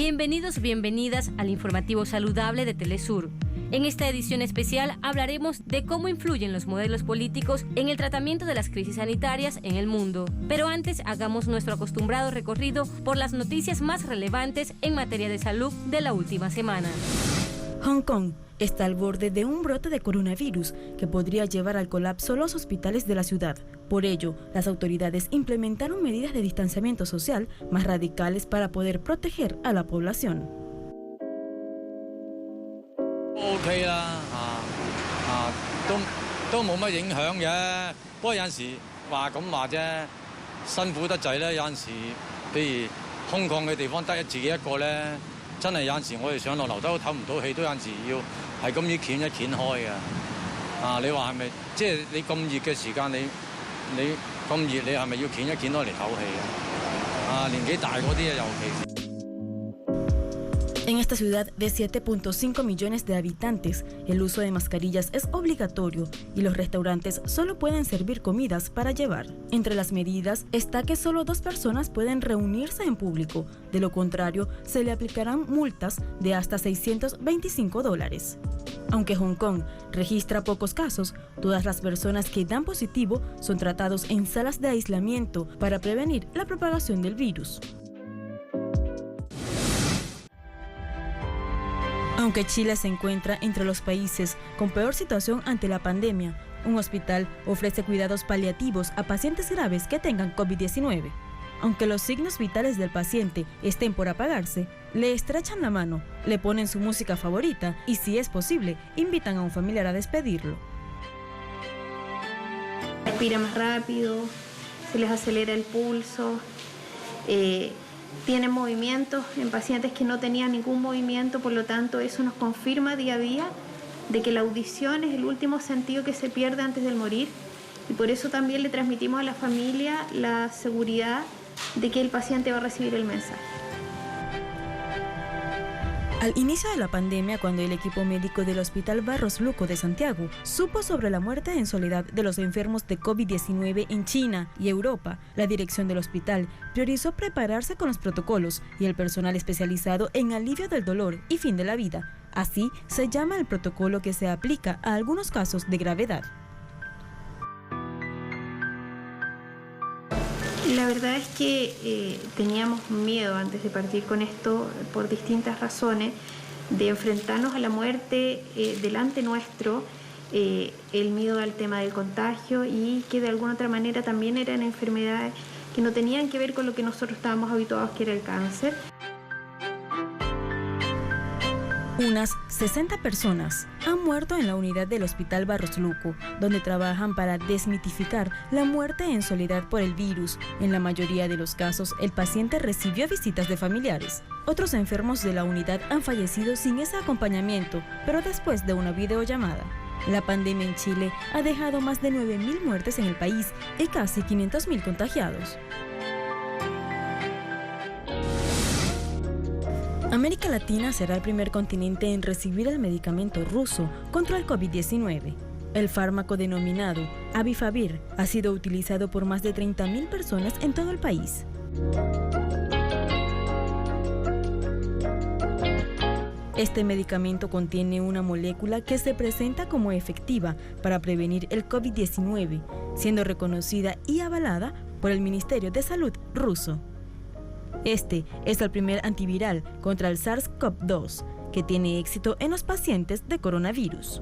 Bienvenidos, bienvenidas al informativo saludable de Telesur. En esta edición especial hablaremos de cómo influyen los modelos políticos en el tratamiento de las crisis sanitarias en el mundo. Pero antes hagamos nuestro acostumbrado recorrido por las noticias más relevantes en materia de salud de la última semana. Hong Kong está al borde de un brote de coronavirus que podría llevar al colapso los hospitales de la ciudad. Por ello, las autoridades implementaron medidas de distanciamiento social más radicales para poder proteger a la población. OK 啦，都冇乜影響嘅。不過有陣時話咁話啫，辛苦得滯咧。有陣時，譬如空曠嘅地方得自己一個咧，真係有陣時我哋上落樓都唞唔到氣，都有陣時要係咁樣掀一掀開嘅。你話係咪？即係你咁熱嘅時間，你咁熱，你係咪要掀一掀開嚟唞氣啊？年紀大嗰啲啊，尤其。En esta ciudad de 7.5 millones de habitantes, el uso de mascarillas es obligatorio y los restaurantes solo pueden servir comidas para llevar. Entre las medidas está que solo 2 personas pueden reunirse en público, de lo contrario se le aplicarán multas de hasta $625. Aunque Hong Kong registra pocos casos, todas las personas que dan positivo son tratados en salas de aislamiento para prevenir la propagación del virus. Aunque Chile se encuentra entre los países con peor situación ante la pandemia, un hospital ofrece cuidados paliativos a pacientes graves que tengan COVID-19. Aunque los signos vitales del paciente estén por apagarse, le estrechan la mano, le ponen su música favorita y, si es posible, invitan a un familiar a despedirlo. Respira más rápido, se les acelera el pulso. Tienen movimientos en pacientes que no tenían ningún movimiento, por lo tanto eso nos confirma día a día de que la audición es el último sentido que se pierde antes de morir, y por eso también le transmitimos a la familia la seguridad de que el paciente va a recibir el mensaje. Al inicio de la pandemia, cuando el equipo médico del Hospital Barros Luco de Santiago supo sobre la muerte en soledad de los enfermos de COVID-19 en China y Europa, la dirección del hospital priorizó prepararse con los protocolos y el personal especializado en alivio del dolor y fin de la vida. Así se llama el protocolo que se aplica a algunos casos de gravedad. La verdad es que teníamos miedo antes de partir con esto por distintas razones de enfrentarnos a la muerte delante nuestro, el miedo al tema del contagio y que de alguna otra manera también eran enfermedades que no tenían que ver con lo que nosotros estábamos habituados, que era el cáncer. Unas 60 personas han muerto en la unidad del Hospital Barros Luco, donde trabajan para desmitificar la muerte en soledad por el virus. En la mayoría de los casos, el paciente recibió visitas de familiares. Otros enfermos de la unidad han fallecido sin ese acompañamiento, pero después de una videollamada. La pandemia en Chile ha dejado más de 9.000 muertes en el país y casi 500.000 contagiados. América Latina será el primer continente en recibir el medicamento ruso contra el COVID-19. El fármaco denominado Avifavir ha sido utilizado por más de 30.000 personas en todo el país. Este medicamento contiene una molécula que se presenta como efectiva para prevenir el COVID-19, siendo reconocida y avalada por el Ministerio de Salud ruso. Este es el primer antiviral contra el SARS-CoV-2 que tiene éxito en los pacientes de coronavirus.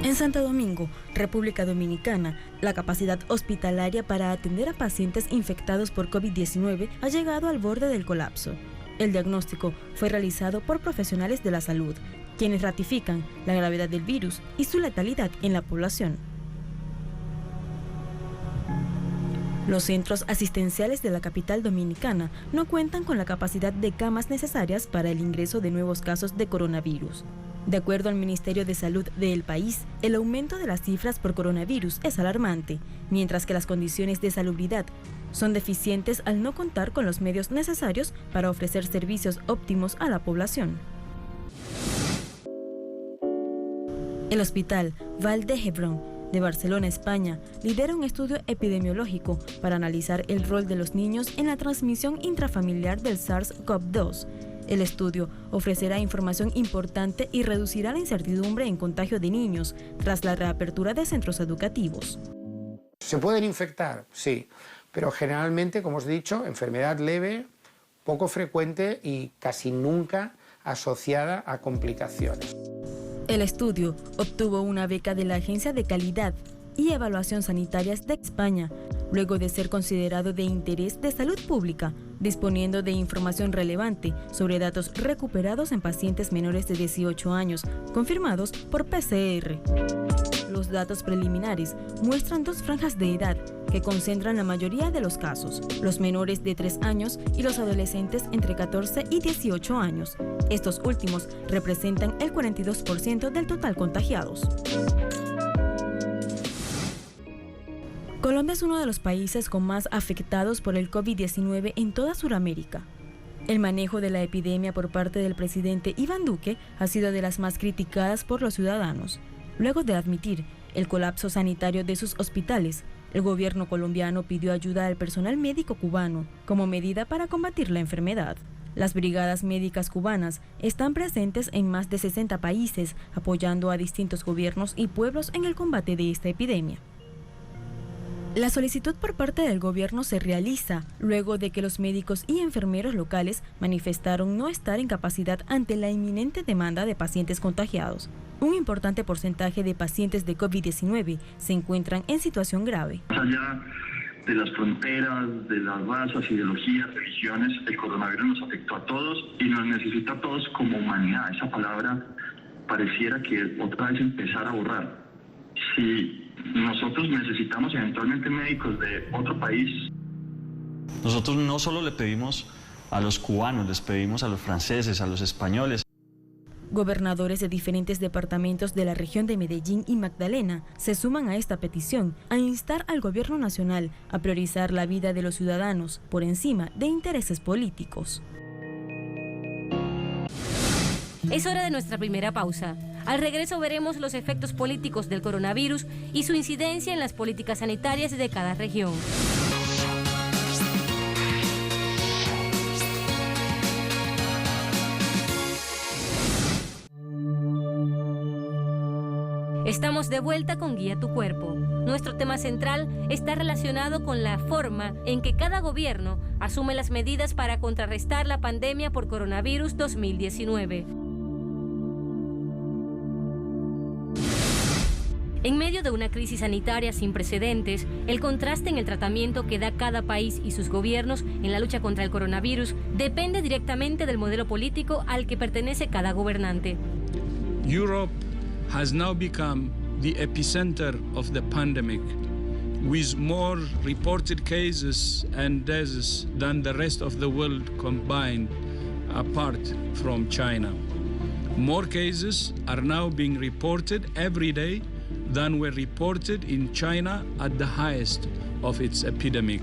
En Santo Domingo, República Dominicana, la capacidad hospitalaria para atender a pacientes infectados por COVID-19 ha llegado al borde del colapso. El diagnóstico fue realizado por profesionales de la salud, quienes ratifican la gravedad del virus y su letalidad en la población. Los centros asistenciales de la capital dominicana no cuentan con la capacidad de camas necesarias para el ingreso de nuevos casos de coronavirus. De acuerdo al Ministerio de Salud del país, el aumento de las cifras por coronavirus es alarmante, mientras que las condiciones de salubridad son deficientes al no contar con los medios necesarios para ofrecer servicios óptimos a la población. El hospital Vall d'Hebron de Barcelona, España, lidera un estudio epidemiológico para analizar el rol de los niños en la transmisión intrafamiliar del SARS-CoV-2. El estudio ofrecerá información importante y reducirá la incertidumbre en contagio de niños tras la reapertura de centros educativos. ¿Se pueden infectar? Sí, pero generalmente, como os he dicho, enfermedad leve, poco frecuente y casi nunca asociada a complicaciones. El estudio obtuvo una beca de la Agencia de Calidad y Evaluación Sanitarias de España, luego de ser considerado de interés de salud pública, disponiendo de información relevante sobre datos recuperados en pacientes menores de 18 años, confirmados por PCR. Los datos preliminares muestran dos franjas de edad que concentran la mayoría de los casos, los menores de 3 años y los adolescentes entre 14 y 18 años. Estos últimos representan el 42% del total contagiados. Colombia es uno de los países con más afectados por el COVID-19 en toda Sudamérica. El manejo de la epidemia por parte del presidente Iván Duque ha sido de las más criticadas por los ciudadanos. Luego de admitir el colapso sanitario de sus hospitales, el gobierno colombiano pidió ayuda al personal médico cubano como medida para combatir la enfermedad. Las brigadas médicas cubanas están presentes en más de 60 países, apoyando a distintos gobiernos y pueblos en el combate de esta epidemia. La solicitud por parte del gobierno se realiza luego de que los médicos y enfermeros locales manifestaron no estar en capacidad ante la inminente demanda de pacientes contagiados. Un importante porcentaje de pacientes de COVID-19 se encuentran en situación grave. Más allá de las fronteras, de las razas, ideologías, religiones, el coronavirus nos afectó a todos y nos necesita a todos como humanidad. Esa palabra pareciera que otra vez empezara a borrar. Si nosotros necesitamos eventualmente médicos de otro país. Nosotros no solo le pedimos a los cubanos, les pedimos a los franceses, a los españoles. Gobernadores de diferentes departamentos de la región de Medellín y Magdalena se suman a esta petición a instar al gobierno nacional a priorizar la vida de los ciudadanos por encima de intereses políticos. Es hora de nuestra primera pausa. Al regreso veremos los efectos políticos del coronavirus y su incidencia en las políticas sanitarias de cada región. Estamos de vuelta con Guía tu Cuerpo. Nuestro tema central está relacionado con la forma en que cada gobierno asume las medidas para contrarrestar la pandemia por coronavirus 2019. En medio de una crisis sanitaria sin precedentes, el contraste en el tratamiento que da cada país y sus gobiernos en la lucha contra el coronavirus depende directamente del modelo político al que pertenece cada gobernante. Europe has now become the epicenter of the pandemic, with more reported cases and deaths than the rest of the world combined, apart from China. More cases are now being reported every day than were reported in China at the highest of its epidemic.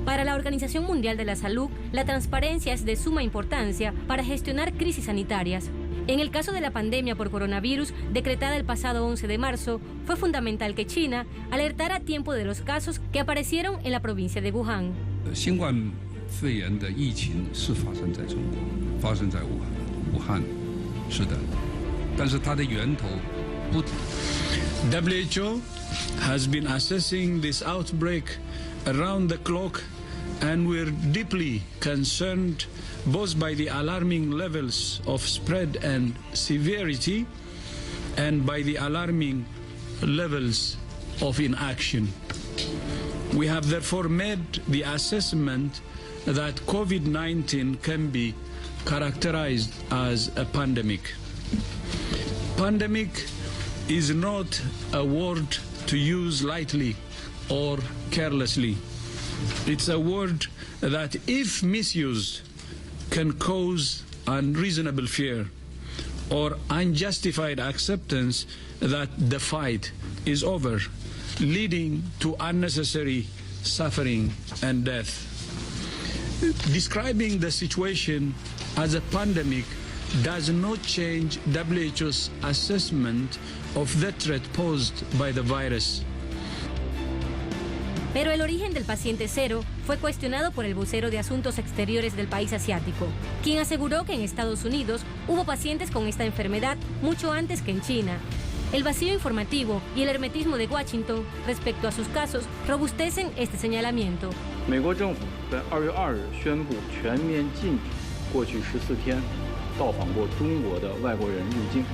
Para la Organización Mundial de la Salud, la transparencia es de suma importancia para gestionar crisis sanitarias. En el caso de la pandemia por coronavirus, decretada el pasado 11 de marzo, fue fundamental que China alertara a tiempo de los casos que aparecieron en la provincia de Wuhan. 新冠肺炎的疫情是发生在中国，发生在武汉，是的，但是它的源头不。 WHO has been assessing this outbreak around the clock, and we're deeply concerned both by the alarming levels of spread and severity and by the alarming levels of inaction. We have therefore made the assessment that COVID-19 can be characterized as a pandemic. Pandemic is not a word to use lightly or carelessly. It's a word that, if misused, can cause unreasonable fear or unjustified acceptance that the fight is over, leading to unnecessary suffering and death. Describing the situation as a pandemic does not change WHO's assessment of the threat posed by the virus. Pero el origen del paciente cero fue cuestionado por el vocero de Asuntos Exteriores del país asiático, quien aseguró que en Estados Unidos hubo pacientes con esta enfermedad mucho antes que en China. El vacío informativo y el hermetismo de Washington respecto a sus casos robustecen este señalamiento. 美国政府在2月2日宣布全面禁止过去14天到访过中国的外国人入境。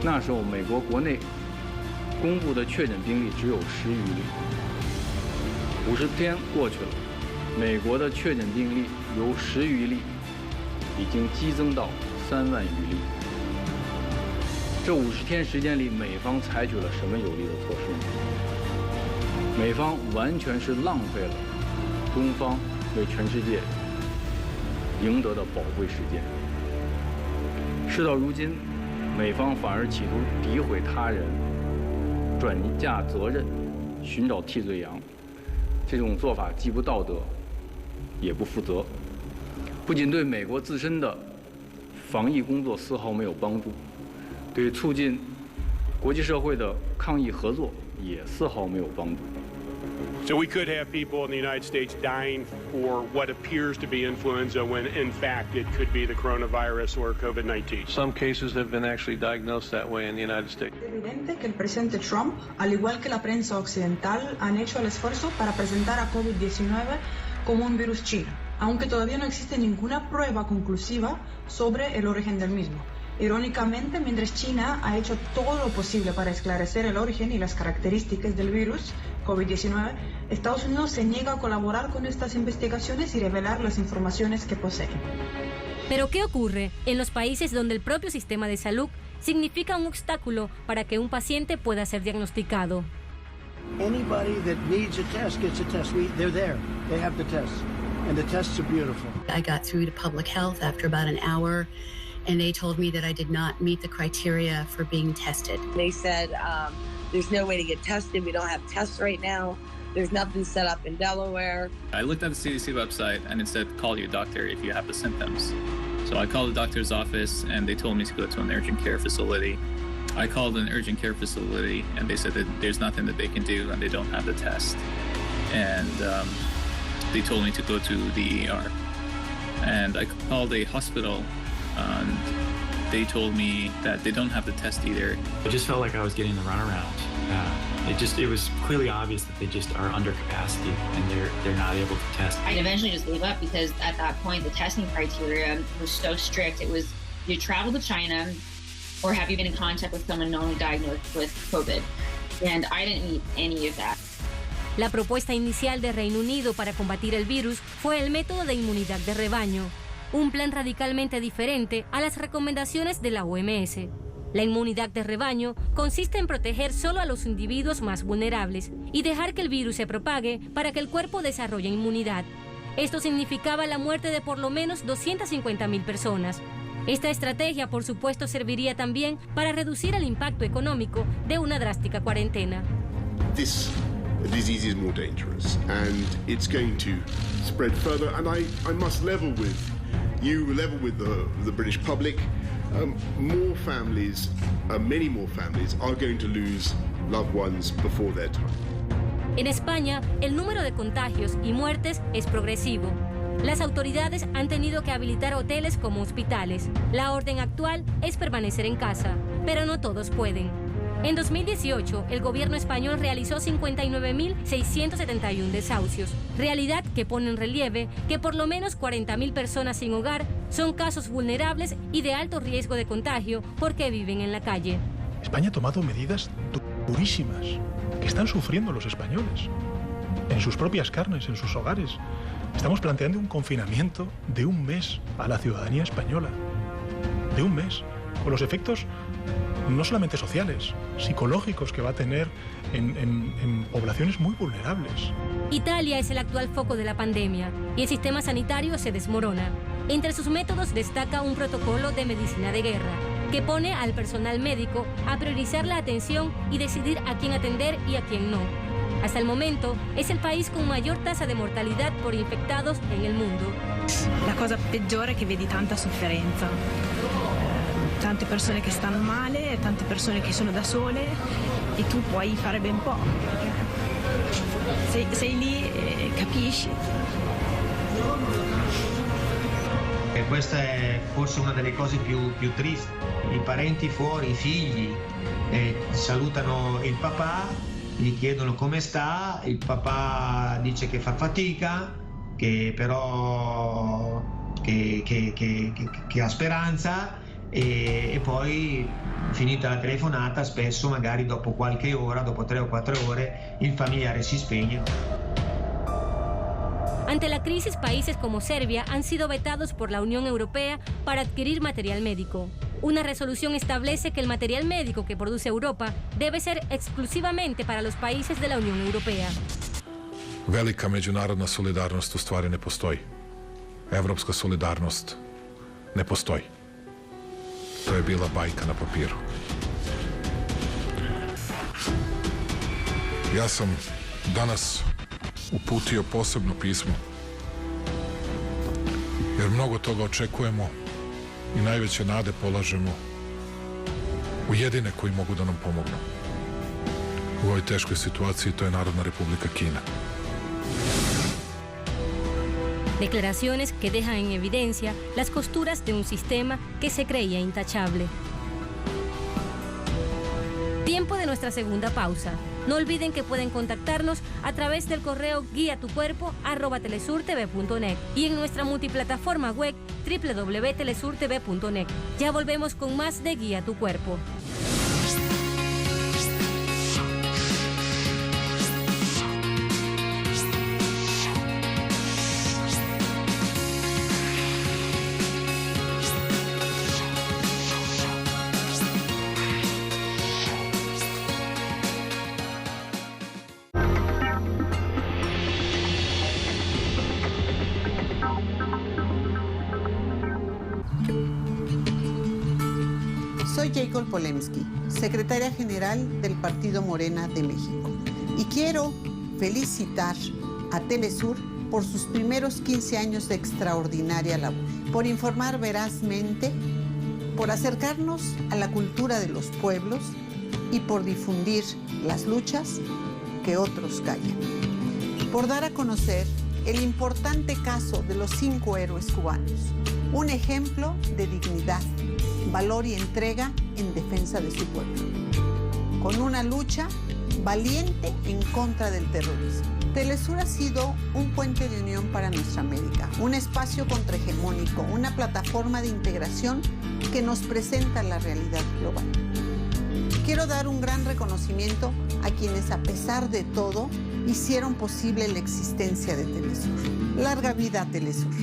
那时候，美国国内公布的确诊病例只有10余例。50天过去了，美国的确诊病例由10余例已经激增到3万余例。这50天时间里，美方采取了什么有力的措施呢？美方完全是浪费了中方为全世界赢得的宝贵时间。事到如今，美方反而企图诋毁他人，转嫁责任，寻找替罪羊。这种做法既不道德，也不负责，不仅对美国自身的防疫工作丝毫没有帮助，对促进国际社会的抗疫合作也丝毫没有帮助。 So we could have people in the United States dying for what appears to be influenza when in fact it could be the coronavirus or COVID-19. Some cases have been actually diagnosed that way in the United States. Es evidente que el presidente Trump, al igual que la prensa occidental, han hecho el esfuerzo para presentar a COVID-19 como un virus chino, aunque todavía no existe ninguna prueba conclusiva sobre el origen del mismo. Irónicamente, mientras China ha hecho todo lo posible para esclarecer el origen y las características del virus COVID-19, Estados Unidos se niega a colaborar con estas investigaciones y revelar las informaciones que posee. ¿Pero qué ocurre en los países donde el propio sistema de salud significa un obstáculo para que un paciente pueda ser diagnosticado? Anybody that needs a test gets a test. They're there. They have the test. And the tests are beautiful. I got through to public health after about an hour, and they told me that I did not meet the criteria for being tested. They said, there's no way to get tested. We don't have tests right now. There's nothing set up in Delaware. I looked at the CDC website and it said, call your doctor if you have the symptoms. So I called the doctor's office and they told me to go to an urgent care facility. I called an urgent care facility and they said that there's nothing that they can do and they don't have the test. And they told me to go to the ER. And I called a hospital and they told me that they don't have the test either. I just felt like I was getting the runaround. It was clearly obvious that they just are under capacity and they're not able to test. I eventually just gave up because at that point the testing criteria was so strict. It was you travel to China or have you been in contact with someone known diagnosed with COVID? And I didn't meet any of that. La propuesta inicial de Reino Unido para combatir el virus fue el método de inmunidad de rebaño, un plan radicalmente diferente a las recomendaciones de la OMS. La inmunidad de rebaño consiste en proteger solo a los individuos más vulnerables y dejar que el virus se propague para que el cuerpo desarrolle inmunidad. Esto significaba la muerte de por lo menos 250.000 personas. Esta estrategia, por supuesto, serviría también para reducir el impacto económico de una drástica cuarentena. This disease is more dangerous and it's going to spread further, and I must level with you, level with the British public. More families, many more families are going to lose loved ones before their time. En España, el número de contagios y muertes es progresivo. Las autoridades han tenido que habilitar hoteles como hospitales. La orden actual es permanecer en casa, pero no todos pueden. En 2018, el gobierno español realizó 59.671 desahucios, realidad que pone en relieve que por lo menos 40.000 personas sin hogar son casos vulnerables y de alto riesgo de contagio porque viven en la calle. España ha tomado medidas durísimas que están sufriendo los españoles en sus propias carnes, en sus hogares. Estamos planteando un confinamiento de un mes a la ciudadanía española, de un mes, con los efectos no solamente sociales, psicológicos que va a tener en poblaciones muy vulnerables. Italia es el actual foco de la pandemia y el sistema sanitario se desmorona. Entre sus métodos destaca un protocolo de medicina de guerra que pone al personal médico a priorizar la atención y decidir a quién atender y a quién no. Hasta el momento es el país con mayor tasa de mortalidad por infectados en el mundo. La cosa peggiore è che vedi tanta sofferenza. tante persone che stanno male, tante persone che sono da sole e tu puoi fare ben poco. Sei lì e capisci. E questa è forse una delle cose più tristi. I parenti fuori, i figli, salutano il papà, gli chiedono come sta, il papà dice che fa fatica, che però che ha speranza e poi finita la telefonata spesso magari dopo qualche ora, dopo 3 o 4 ore, il familiare si spegne. Ante la crisis, países como Serbia han sido vetados por la Unión Europea para adquirir material médico. Una resolución establece que el material médico que produce Europa debe ser exclusivamente para los países de la Unión Europea. Velika međunarodna solidarnost u stvari ne postoji. Evropska solidarnost ne postoji. To je bila bajka na papiru. Ja sam danas uputio posebno pismo, jer mnogo toga očekujemo i najveće nade polažemo u jedine koji mogu da nam pomognu u ovoj teškoj situaciji, to je Narodna Republika Kina. Declaraciones que dejan en evidencia las costuras de un sistema que se creía intachable. Tiempo de nuestra segunda pausa. No olviden que pueden contactarnos a través del correo guiatucuerpo@telesurtv.net y en nuestra multiplataforma web www.telesurtv.net. Ya volvemos con más de Guía tu Cuerpo. Soy Jacob Polemski, secretaria general del Partido Morena de México, y quiero felicitar a Telesur por sus primeros 15 años de extraordinaria labor, por informar verazmente, por acercarnos a la cultura de los pueblos y por difundir las luchas que otros callan, por dar a conocer el importante caso de los 5 héroes cubanos, un ejemplo de dignidad, valor y entrega en defensa de su pueblo, con una lucha valiente en contra del terrorismo. Telesur ha sido un puente de unión para nuestra América, un espacio contrahegemónico, una plataforma de integración que nos presenta la realidad global. Quiero dar un gran reconocimiento a quienes, a pesar de todo, hicieron posible la existencia de Telesur. Larga vida a Telesur.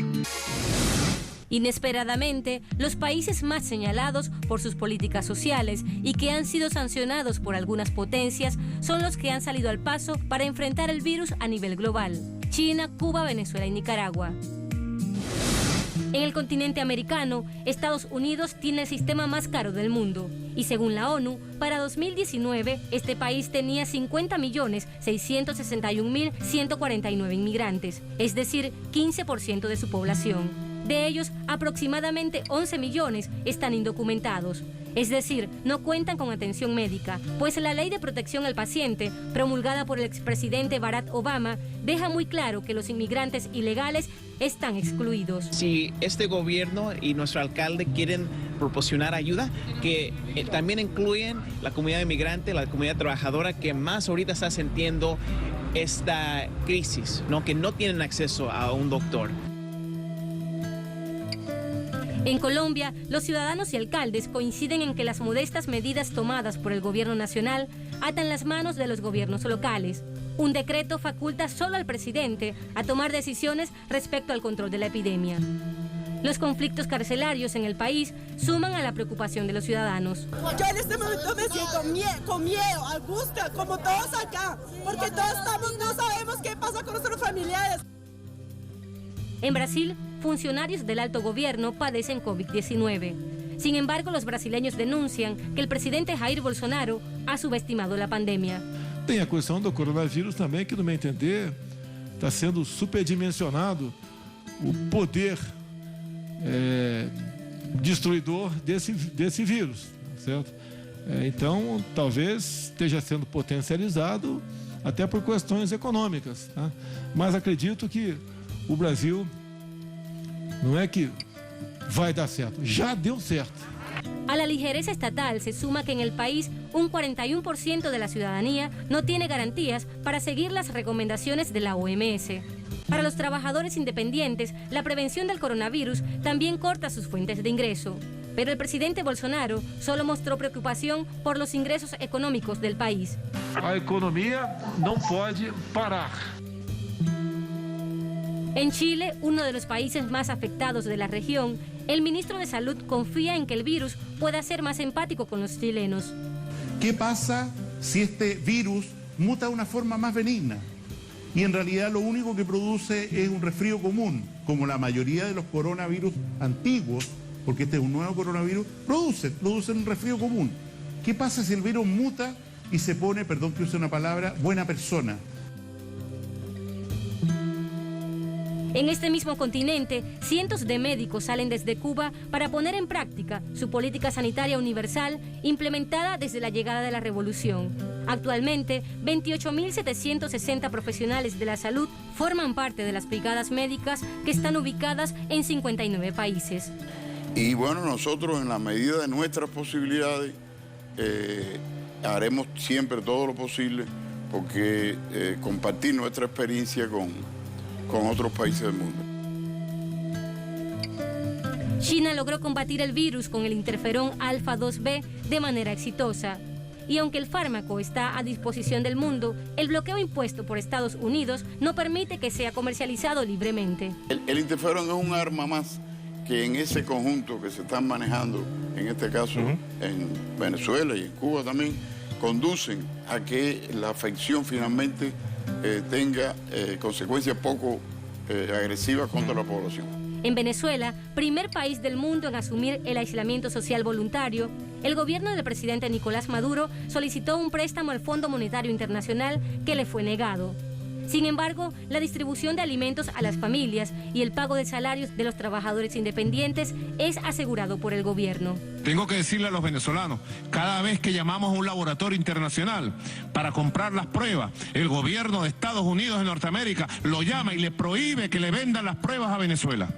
Inesperadamente, los países más señalados por sus políticas sociales y que han sido sancionados por algunas potencias son los que han salido al paso para enfrentar el virus a nivel global: China, Cuba, Venezuela y Nicaragua. En el continente americano, Estados Unidos tiene el sistema más caro del mundo y según la ONU, para 2019 este país tenía 50.661.149 inmigrantes, es decir, 15% de su población. De ellos, aproximadamente 11 millones están indocumentados, es decir, no cuentan con atención médica, pues la Ley de Protección al Paciente, promulgada por el expresidente Barack Obama, deja muy claro que los inmigrantes ilegales están excluidos. Si este gobierno y nuestro alcalde quieren proporcionar ayuda, que también incluyen la comunidad inmigrante, la comunidad trabajadora que más ahorita está sintiendo esta crisis, ¿no? Que no tienen acceso a un doctor. En Colombia, los ciudadanos y alcaldes coinciden en que las modestas medidas tomadas por el gobierno nacional atan las manos de los gobiernos locales. Un decreto faculta solo al presidente a tomar decisiones respecto al control de la epidemia. Los conflictos carcelarios en el país suman a la preocupación de los ciudadanos. Yo en este momento me siento con miedo, angustia, como todos acá, porque todos no sabemos qué pasa con nuestros familiares. En Brasil, funcionarios del alto gobierno padecen COVID-19. Sin embargo, los brasileños denuncian que el presidente Jair Bolsonaro ha subestimado la pandemia. Tem a questão do coronavírus também, que no meu entender está sendo superdimensionado o poder destruidor desse vírus, certo? Então, talvez esteja sendo potencializado até por questões econômicas, tá? Mas acredito que o Brasil não é que vai dar certo, ya dio certo. A la ligereza estatal se suma que en el país un 41% de la ciudadanía no tiene garantías para seguir las recomendaciones de la OMS. Para los trabajadores independientes, la prevención del coronavirus también corta sus fuentes de ingreso. Pero el presidente Bolsonaro solo mostró preocupación por los ingresos económicos del país. A economía no puede parar. En Chile, uno de los países más afectados de la región, el ministro de Salud confía en que el virus pueda ser más empático con los chilenos. ¿Qué pasa si este virus muta de una forma más benigna? Y en realidad lo único que produce es un resfrío común, como la mayoría de los coronavirus antiguos, porque este es un nuevo coronavirus, producen un resfrío común. ¿Qué pasa si el virus muta y se pone, perdón que use una palabra, buena persona? En este mismo continente, cientos de médicos salen desde Cuba para poner en práctica su política sanitaria universal implementada desde la llegada de la revolución. Actualmente, 28.760 profesionales de la salud forman parte de las brigadas médicas que están ubicadas en 59 países. Y bueno, nosotros en la medida de nuestras posibilidades haremos siempre todo lo posible porque compartir nuestra experiencia con otros países del mundo. China logró combatir el virus con el interferón alfa 2B de manera exitosa. Y aunque el fármaco está a disposición del mundo, el bloqueo impuesto por Estados Unidos no permite que sea comercializado libremente. El interferón es un arma más que en ese conjunto que se están manejando, en este caso en Venezuela y en Cuba también, conducen a que la afección finalmente tenga consecuencias poco agresivas contra la población. En Venezuela, primer país del mundo en asumir el aislamiento social voluntario, el gobierno del presidente Nicolás Maduro solicitó un préstamo al Fondo Monetario Internacional que le fue negado. Sin embargo, la distribución de alimentos a las familias y el pago de salarios de los trabajadores independientes es asegurado por el gobierno. Tengo que decirle a los venezolanos, cada vez que llamamos a un laboratorio internacional para comprar las pruebas, el gobierno de Estados Unidos de Norteamérica lo llama y le prohíbe que le vendan las pruebas a Venezuela.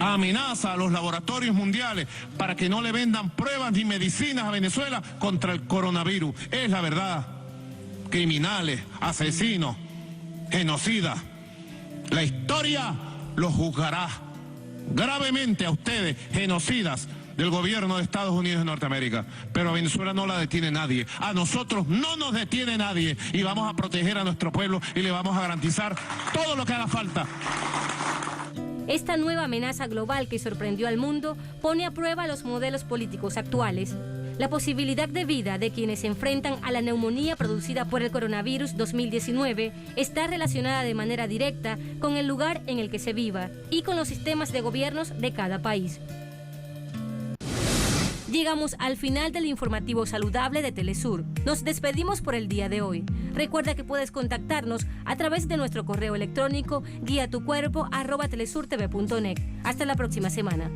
Amenaza a los laboratorios mundiales para que no le vendan pruebas ni medicinas a Venezuela contra el coronavirus. Es la verdad. Criminales, asesinos, genocidas. La historia los juzgará gravemente a ustedes, genocidas del gobierno de Estados Unidos de Norteamérica. Pero a Venezuela no la detiene nadie. A nosotros no nos detiene nadie. Y vamos a proteger a nuestro pueblo y le vamos a garantizar todo lo que haga falta. Esta nueva amenaza global que sorprendió al mundo pone a prueba los modelos políticos actuales. La posibilidad de vida de quienes se enfrentan a la neumonía producida por el coronavirus 2019 está relacionada de manera directa con el lugar en el que se viva y con los sistemas de gobiernos de cada país. Llegamos al final del informativo saludable de Telesur. Nos despedimos por el día de hoy. Recuerda que puedes contactarnos a través de nuestro correo electrónico guiatucuerpo@telesurtv.net. Hasta la próxima semana.